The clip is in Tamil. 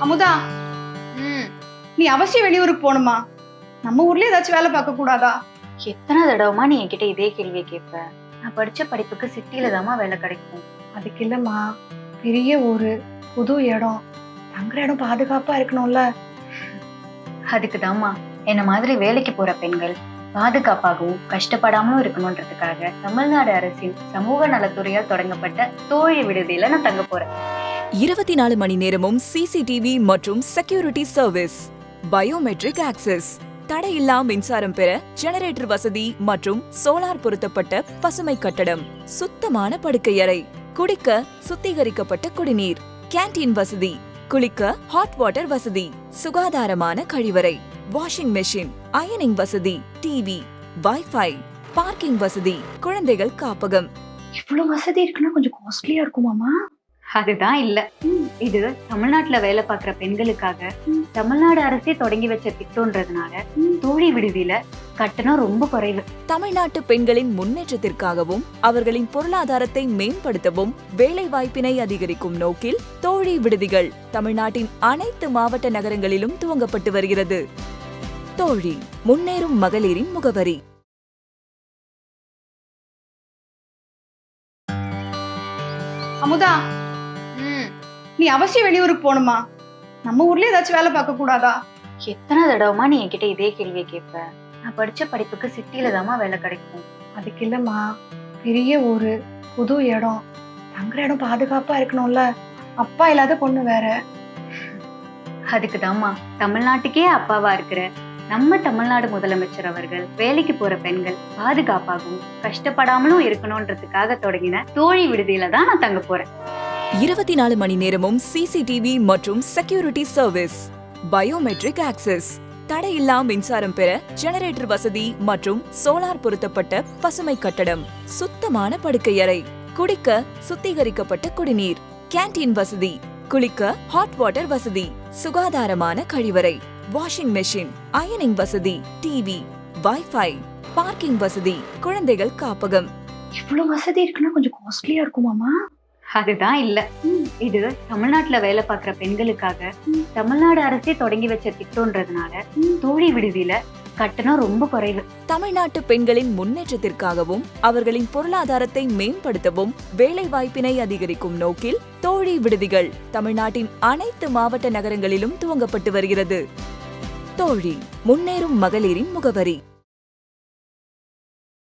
அமுதா, ம். நீ அவசியம் வெளியூருக்கு போகணுமா? நம்ம ஊர்லயே ஏதாச்சும் வேலை பார்க்க கூடாதா? எத்தனை தடவைமா நீ என்கிட்ட இதே கேள்வியை கேட்ப? நான் படிச்ச படிப்புக்கு சிட்டில தாமா வேலை கிடைக்கும். அதுக்கு இல்லம்மா, பெரிய ஊரு, புது இடம், தங்குற இடம் பாதுகாப்பா இருக்கணும்ல. அதுக்கு தாமா என்ன மாதிரி வேலைக்கு போற பெண்கள் பாதுகாப்பாகவும் கஷ்டப்படாமலும் இருக்கணும்ன்றதுக்காக தமிழ்நாடு அரசின் சமூக நலத்துறையால் தொடங்கப்பட்ட தோழி விடுதியில நான் தங்க போறேன். 24 மணி நேரமும் சிசிடிவி மற்றும் செக்யூரிட்டி சர்வீஸ், பயோமெட்ரிக் ஆக்சஸ், தடையில்லா மின்சாரம் பெற ஜெனரேட்டர் வசதி மற்றும் சோலார் பொருத்தப்பட்ட பசுமை கட்டடம், சுத்தமான படுக்கையறை, குடிக்க சுத்திகரிக்கப்பட்ட குடிநீர், கேண்டீன் வசதி, குளிக்க ஹாட் வாட்டர் வசதி, சுகாதாரமான கழிவறை, வாஷிங் மெஷின், அயனிங் வசதி, டிவி, வைஃபை, பார்க்கிங் வசதி, குழந்தைகள் காப்பகம். இவ்வளவு வசதி இருக்குன்னா கொஞ்சம் காஸ்ட்லியா இருக்குமாமா? அதுதான் இல்ல. இது தமிழ்நாட்டுல வேலை பார்க்கிற பெண்களுக்காக தமிழ்நாடு அரசே தொடங்கி வச்ச திட்டம்ன்றதுனால தோழி விடுதியில கட்டணம் ரொம்ப குறைவு. தமிழ்நாட்டு பெண்களின் முன்னேற்றத்திற்காகவும் அவர்களின் பொருளாதாரத்தை மேம்படுத்தவும் வேலை வாய்ப்பினை அதிகரிக்கும் நோக்கில் தோழி விடுதிகள் தமிழ்நாட்டின் அனைத்து மாவட்ட நகரங்களிலும் துவங்கப்பட்டு வருகிறது. தோழி, முன்னேறும் மகளிரின் முகவரி. அமுதா, நீ அவசியம் வெளியூருக்கு போகணுமா? நம்ம ஊர்லயே ஏதாச்சும் வேலை பார்க்க கூடாதா? எத்தனை தடவைமா நீ என்கிட்ட இதே கேள்வியை கேட்ப? நான் படிச்ச படிப்புக்கு சிட்டில தாமா வேலை கிடைக்கும். அதுக்கு இல்லம்மா, பெரிய ஊரு, புது இடம், தங்குற இடம் பாதுகாப்பா இருக்கணும்ல. அப்பா இல்லாத பொண்ணு வேற. அதுக்கு தாமா தமிழ்நாட்டுக்கே அப்பாவா இருக்கிற நம்ம தமிழ்நாடு முதலமைச்சர் அவர்கள் வேலைக்கு போற பெண்கள் பாதுகாப்பாகவும் கஷ்டப்படாமலும் இருக்கணும்ன்றதுக்காக தொடங்கின தோழி விடுதியில தான் நான் தங்க போறேன். 24 மணி நேரமும் சிசிடிவி மற்றும் செக்யூரிட்டி சர்வீஸ், பயோமெட்ரிக் ஆக்சஸ், தடையில்லா மின்சாரம் பெற ஜெனரேட்டர் வசதி மற்றும் சோலார் பொருத்தப்பட்ட பசுமை கட்டடம், சுத்தமான படுக்கையறை, குடிக்க சுத்திகரிக்கப்பட்ட குடிநீர், கேண்டீன் வசதி, குளிக்க ஹாட் வாட்டர் வசதி, சுகாதாரமான கழிவறை, வாஷிங் மெஷின், அயனிங் வசதி, டிவி, வைஃபை, பார்க்கிங் வசதி, குழந்தைகள் காப்பகம். இவ்வளவு வசதி இருக்குன்னா கொஞ்சம் காஸ்ட்லியா இருக்குமாமா? அதுதான் இல்ல. இது தமிழ்நாட்டுல வேலை பார்க்கிற பெண்களுக்காக தமிழ்நாடு அரசே தொடங்கி வச்ச திட்டம்ன்றதுனால தோழி விடுதியில கட்டணம் ரொம்ப குறைவு. தமிழ்நாட்டு பெண்களின் முன்னேற்றத்திற்காகவும் அவர்களின் பொருளாதாரத்தை மேம்படுத்தவும் வேலை வாய்ப்பினை அதிகரிக்கும் நோக்கில் தோழி விடுதிகள் தமிழ்நாட்டின் அனைத்து மாவட்ட நகரங்களிலும் துவங்கப்பட்டு வருகிறது. தோழி, முன்னேறும் மகளிரின் முகவரி.